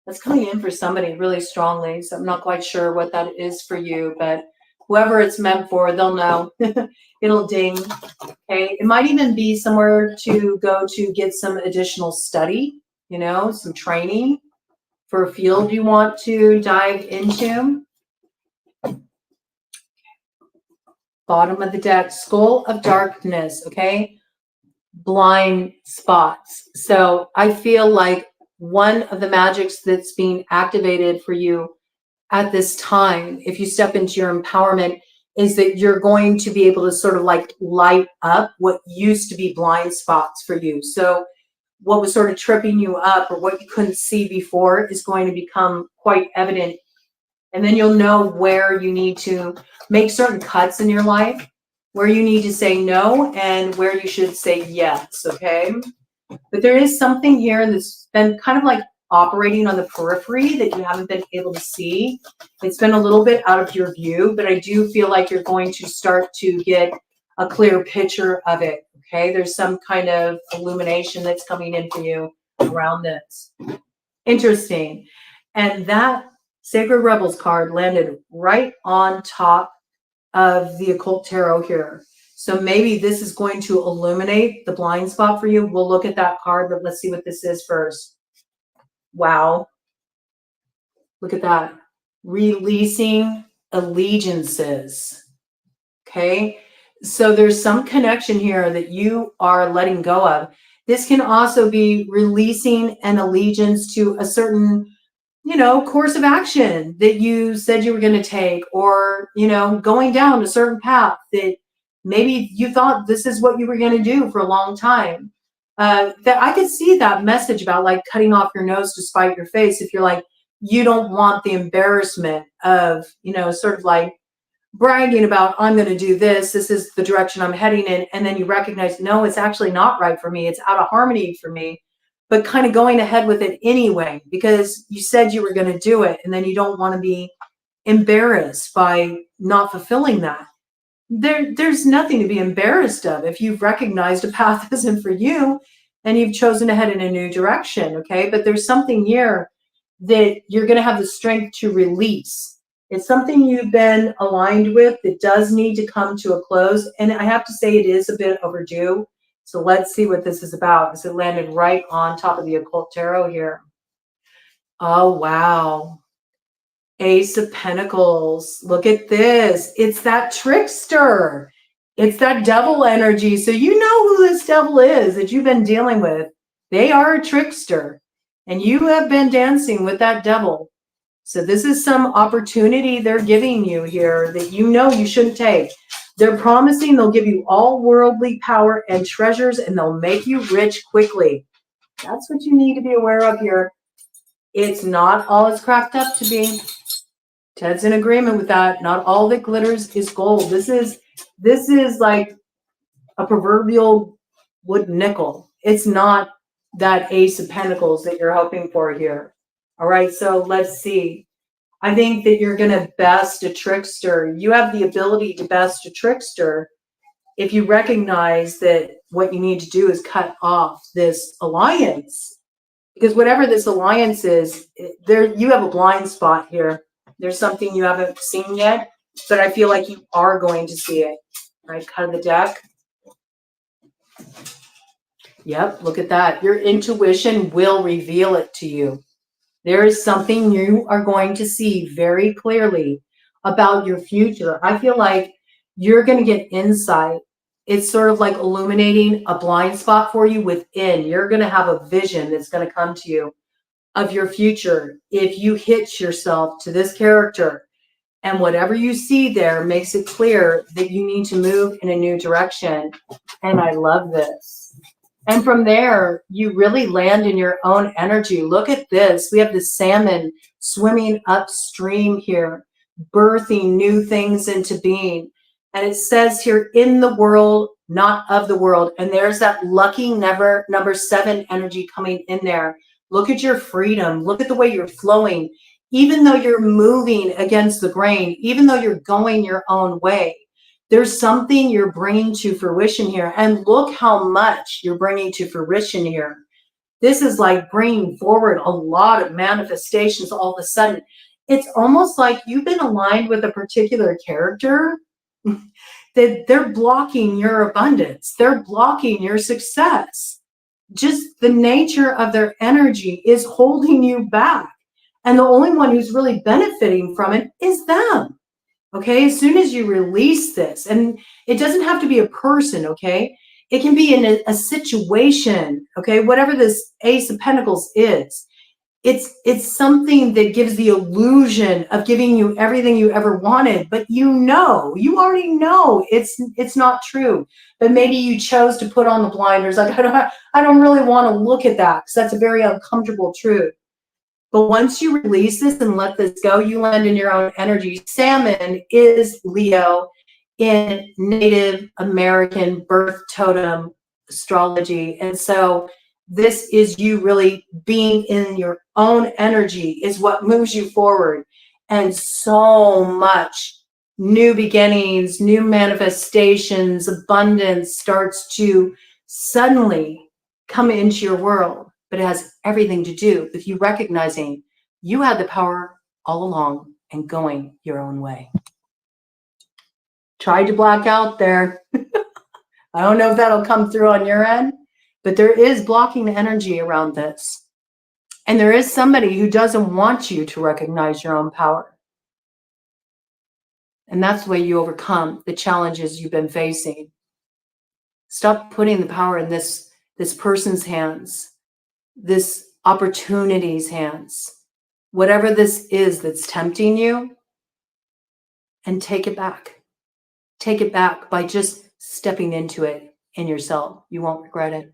that's coming in for somebody really strongly. So I'm not quite sure what that is for you, but whoever it's meant for, they'll know. It'll ding. Okay. It might even be somewhere to go to get some additional study, some training for a field you want to dive into. Bottom of the deck, Skull of Darkness, okay? Blind spots. So I feel like one of the magics that's being activated for you at this time, if you step into your empowerment, is that you're going to be able to sort of like light up what used to be blind spots for you. So what was sort of tripping you up, or what you couldn't see before, is going to become quite evident. And then you'll know where you need to make certain cuts in your life, where you need to say no and where you should say yes, okay? But there is something here that's been kind of like operating on the periphery that you haven't been able to see. It's been a little bit out of your view, but I do feel like you're going to start to get a clear picture of it. Okay, there's some kind of illumination that's coming in for you around this. Interesting. And that Sacred Rebels card landed right on top of the Occult Tarot here. So maybe this is going to illuminate the blind spot for you. We'll look at that card, but let's see what this is first. Wow. Look at that. Releasing allegiances. Okay. So there's some connection here that you are letting go of. This can also be releasing an allegiance to a certain, you know, course of action that you said you were going to take, or, you know, going down a certain path that maybe you thought this is what you were going to do for a long time. That I could see that message about like cutting off your nose to spite your face. If you're like, you don't want the embarrassment of, you know, sort of like bragging about, I'm going to do this. This is the direction I'm heading in. And then you recognize, no, it's actually not right for me. It's out of harmony for me, but kind of going ahead with it anyway, because you said you were going to do it. And then you don't want to be embarrassed by not fulfilling that. There's nothing to be embarrassed of if you've recognized a path isn't for you and you've chosen to head in a new direction. Okay. But there's something here that you're going to have the strength to release. It's something you've been aligned with that does need to come to a close. And I have to say it is a bit overdue. So let's see what this is about, because it landed right on top of the Occult Tarot here. Oh, wow. Ace of Pentacles. Look at this. It's that trickster. It's that devil energy. So you know who this devil is that you've been dealing with. They are a trickster. And you have been dancing with that devil. So this is some opportunity they're giving you here that you know you shouldn't take. They're promising they'll give you all worldly power and treasures, and they'll make you rich quickly. That's what you need to be aware of here. It's not all it's cracked up to be. Ted's in agreement with that. Not all that glitters is gold. This is like a proverbial wood nickel. It's not that Ace of Pentacles that you're hoping for here. All right, so let's see. I think that you're going to best a trickster. You have the ability to best a trickster if you recognize that what you need to do is cut off this alliance. Because whatever this alliance is, there you have a blind spot here. There's something you haven't seen yet, but I feel like you are going to see it. All right, cut of the deck. Yep, look at that. Your intuition will reveal it to you. There is something you are going to see very clearly about your future. I feel like you're going to get insight. It's sort of like illuminating a blind spot for you within. You're going to have a vision that's going to come to you of your future if you hitch yourself to this character. And whatever you see there makes it clear that you need to move in a new direction. And I love this. And from there, you really land in your own energy. Look at this. We have the salmon swimming upstream here, birthing new things into being. And it says here, in the world, not of the world. And there's that lucky number 7 energy coming in there. Look at your freedom. Look at the way you're flowing. Even though you're moving against the grain, even though you're going your own way, there's something you're bringing to fruition here. And look how much you're bringing to fruition here. This is like bringing forward a lot of manifestations all of a sudden. It's almost like you've been aligned with a particular character that they're blocking your abundance. They're blocking your success. Just the nature of their energy is holding you back. And the only one who's really benefiting from it is them. Okay, as soon as you release this, and it doesn't have to be a person, okay? It can be in a situation, okay? Whatever this Ace of Pentacles is, it's something that gives the illusion of giving you everything you ever wanted, but you already know it's not true. But maybe you chose to put on the blinders, like I don't really want to look at that because that's a very uncomfortable truth. But once you release this and let this go, you land in your own energy. Salmon is Leo in Native American birth totem astrology. And so This is you really being in your own energy is what moves you forward. And so much new beginnings, new manifestations, abundance starts to suddenly come into your world. But it has everything to do with you recognizing you had the power all along and going your own way. Tried to block out there. I don't know if that'll come through on your end, but there is blocking energy around this. And there is somebody who doesn't want you to recognize your own power. And that's the way you overcome the challenges you've been facing. Stop putting the power in this person's hands, this opportunity's hands, whatever this is that's tempting you, and take it back. Take it back by just stepping into it in yourself. You won't regret it.